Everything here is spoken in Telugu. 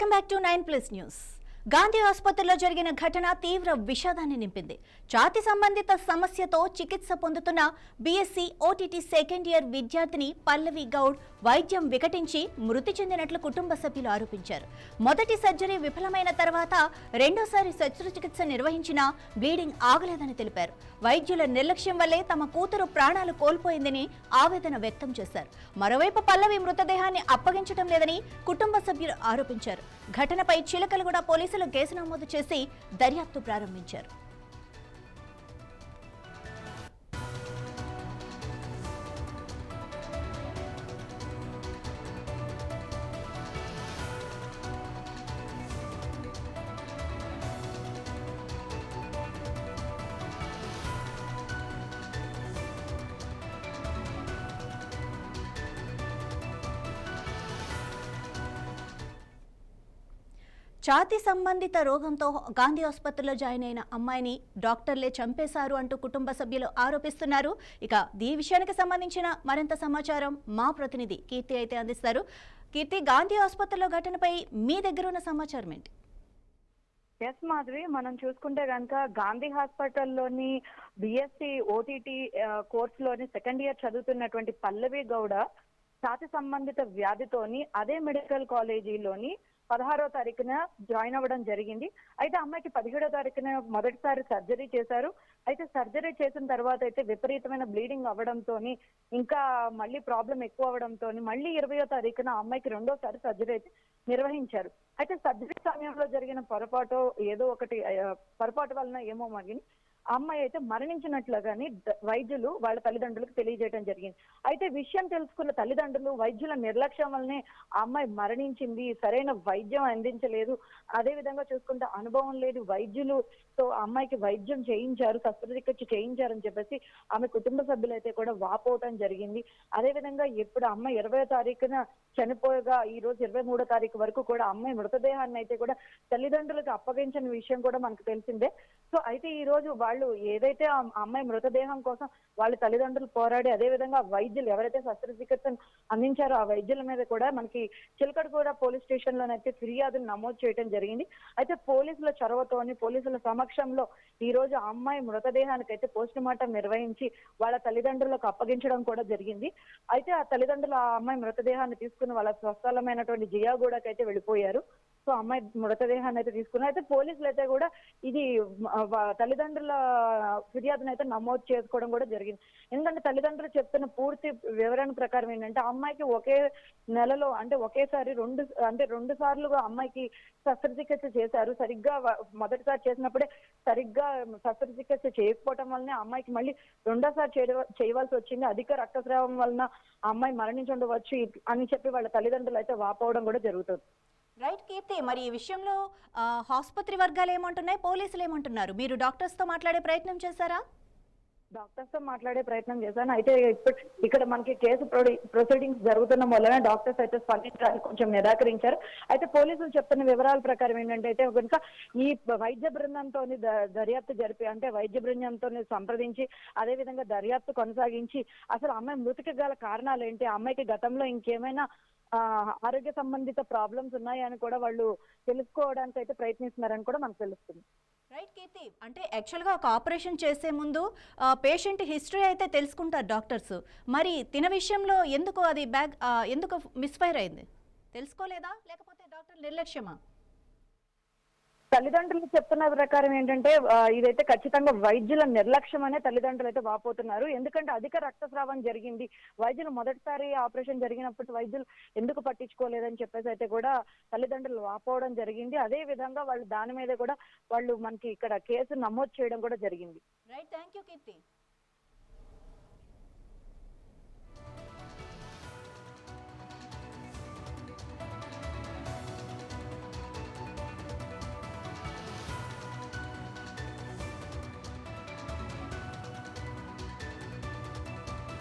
Welcome back to 9+ news. Gandhi ఆసుపత్రిలో జరిగిన ఘటన తీవ్ర విషాదాన్ని నింపింది. ఛాతీ సంబంధిత సమస్యతో చికిత్స పొందుతున్న బీఎస్సీ ఓటీటీ సెకండ్ ఇయర్ విద్యార్థిని పల్లవి గౌడ్ వైద్యం వికటించి మృతి చెందినట్లు కుటుంబ సభ్యులు ఆరోపించారు. మొదటి సర్జరీ విఫలమైన తర్వాత రెండోసారి శస్త్రచికిత్స నిర్వహించినా బ్లీడింగ్ ఆగలేదని తెలిపారు. వైద్యుల నిర్లక్ష్యం వల్లే తమ కూతురు ప్రాణాలు కోల్పోయిందని ఆవేదన వ్యక్తం చేశారు. మరోవైపు పల్లవి మృతదేహాన్ని అప్పగించడం లేదని కుటుంబ సభ్యులు ఆరోపించారు. ఘటనపై చిలకలగూడ పోలీసులు కేసు నమోదు చేసి దర్యాప్తు ప్రారంభించారు. ఛాతీ సంబంధిత రోగంతో గాంధీ ఆసుపత్రిలో జాయిన్ అయిన అమ్మాయిని డాక్టర్లే చంపేశారు అంటూ కుటుంబ సభ్యులు ఆరోపిస్తున్నారు. ఇక ఈ విషయానికి సంబంధించిన మరింత సమాచారం మా ప్రతినిధి కీర్తి అయితే అందిస్తారు. కీర్తి, గాంధీ ఆసుపత్రిలో ఘటనపై మీ దగ్గర ఉన్న సమాచారం ఏంటి? ఎస్ మాధవి, మనం చూసుకుంటే కనుక గాంధీ హాస్పిటల్లోని బిఎస్సి ఓటీటీ కోర్సులోని సెకండ్ ఇయర్ చదువుతున్నటువంటి పల్లవి గౌడ ఛాతీ సంబంధిత వ్యాధితోని అదే మెడికల్ కాలేజీలోని 16వ తారీఖున జాయిన్ అవ్వడం జరిగింది. అయితే అమ్మాయికి 17వ తారీఖున మొదటిసారి సర్జరీ చేశారు. అయితే సర్జరీ చేసిన తర్వాత అయితే విపరీతమైన బ్లీడింగ్ అవ్వడంతో ఇంకా మళ్ళీ ప్రాబ్లం ఎక్కువ అవడంతో మళ్ళీ 20వ తారీఖున అమ్మాయికి రెండోసారి సర్జరీ అయితే నిర్వహించారు. అయితే సర్జరీ సమయంలో జరిగిన పొరపాటు ఏదో ఒకటి పొరపాటు వలన ఏమో మరి అమ్మాయి అయితే మరణించినట్లుగాని వైద్యులు వాళ్ళ తల్లిదండ్రులకు తెలియజేయడం జరిగింది. అయితే విషయం తెలుసుకున్న తల్లిదండ్రులు వైద్యుల నిర్లక్ష్యం వల్లనే ఆ అమ్మాయి మరణించింది, సరైన వైద్యం అందించలేదు, అదే విధంగా చూసుకుంటే అనుభవం లేదు వైద్యులుతో అమ్మాయికి వైద్యం చేయించారు, శస్త్రచికిత్స చేయించారని చెప్పేసి ఆమె కుటుంబ సభ్యులు అయితే కూడా వాపోవటం జరిగింది. అదే విధంగా ఎప్పుడు అమ్మాయి 20వ తారీఖున చనిపోయగా ఈ రోజు 23వ తారీఖు వరకు కూడా అమ్మాయి మృతదేహాన్ని అయితే కూడా తల్లిదండ్రులకు అప్పగించిన విషయం కూడా మనకు తెలిసిందే. సో అయితే ఈ రోజు వాళ్ళు ఏదైతే ఆ అమ్మాయి మృతదేహం కోసం వాళ్ళ తల్లిదండ్రులు పోరాడి అదే విధంగా వైద్యులు ఎవరైతే శస్త్రచికిత్సను అందించారో ఆ వైద్యుల మీద కూడా మనకి చిలకడగూడ పోలీస్ స్టేషన్ లోనైతే ఫిర్యాదును నమోదు చేయడం జరిగింది. అయితే పోలీసుల చొరవతోని పోలీసుల సమక్షంలో ఈ రోజు ఆ అమ్మాయి మృతదేహానికి అయితే పోస్ట్ మార్టం నిర్వహించి వాళ్ళ తల్లిదండ్రులకు అప్పగించడం కూడా జరిగింది. అయితే ఆ తల్లిదండ్రులు ఆ అమ్మాయి మృతదేహాన్ని తీసుకుని వాళ్ళ స్వస్థలమైనటువంటి జియాగూడకి అయితే వెళ్ళిపోయారు. సో అమ్మాయి మృతదేహాన్ని అయితే తీసుకున్నారు. అయితే పోలీసులు అయితే కూడా ఇది తల్లిదండ్రుల ఫిర్యాదును అయితే నమోదు చేసుకోవడం కూడా జరిగింది. ఎందుకంటే తల్లిదండ్రులు చెప్తున్న పూర్తి వివరణ ప్రకారం ఏంటంటే అమ్మాయికి ఒకే నెలలో అంటే ఒకేసారి రెండు సార్లుగా అమ్మాయికి శస్త్రచికిత్స చేశారు. సరిగ్గా మొదటిసారి చేసినప్పుడే సరిగ్గా శస్త్రచికిత్స చేయకపోవటం వల్లనే అమ్మాయికి మళ్ళీ రెండోసారి చేయవలసి వచ్చింది. అధిక రక్తస్రావం వలన ఆ అమ్మాయి మరణించుండవచ్చు అని చెప్పి వాళ్ళ తల్లిదండ్రులు అయితే వాపోవడం కూడా జరుగుతుంది. రైట్ కీర్తి, మరి ఈ విషయంలో ఆసుపత్రి వర్గాలు ఏమంటున్నాయి, పోలీసులు ఏమంటున్నారు? మీరు డాక్టర్స్ తో మాట్లాడే ప్రయత్నం చేశారా? డాక్టర్స్ తో మాట్లాడే ప్రయత్నం చేశాను. అయితే ఇక్కడ మనకి కేసు ప్రొసీడింగ్స్ జరుగుతున్న వలన డాక్టర్స్ అయితే స్పందించడానికి కొంచెం నిరాకరించారు. అయితే పోలీసులు చెప్తున్న వివరాల ప్రకారం ఏంటంటే అయితే కనుక ఈ వైద్య బృందంతో దర్యాప్తు జరిపి అంటే వైద్య బృందంతో సంప్రదించి అదే విధంగా దర్యాప్తు కొనసాగించి అసలు అమ్మాయి మృతికి గల కారణాలు ఏంటి, అమ్మాయికి గతంలో ఇంకేమైనా ఆరోగ్య సంబంధిత ప్రాబ్లమ్స్ ఉన్నాయని కూడా వాళ్ళు తెలుసుకోవడానికి అయితే ప్రయత్నిస్తున్నారని కూడా మనకు తెలుస్తుంది. రైట్ కీర్తి, అంటే యాక్చువల్గా ఒక ఆపరేషన్ చేసే ముందు పేషెంట్ హిస్టరీ అయితే తెలుసుకుంటారు డాక్టర్స్. మరి తిన విషయంలో ఎందుకు అది ఎందుకు మిస్ఫైర్ అయింది? తెలుసుకోలేదా లేకపోతే డాక్టర్ నిర్లక్ష్యమా? తల్లిదండ్రులు చెప్తున్న ప్రకారం ఏంటంటే ఇదైతే ఖచ్చితంగా వైద్యుల నిర్లక్ష్యం అనే తల్లిదండ్రులు అయితే వాపోతున్నారు. ఎందుకంటే అధిక రక్తస్రావం జరిగింది, వైద్యులు మొదటిసారి ఆపరేషన్ జరిగినప్పుడు వైద్యులు ఎందుకు పట్టించుకోలేదని చెప్పేసి అయితే కూడా తల్లిదండ్రులు వాపోవడం జరిగింది. అదే విధంగా వాళ్ళు దాని మీద కూడా వాళ్ళు మనకి ఇక్కడ కేసు నమోదు చేయడం కూడా జరిగింది. Right, thank you Keerthi.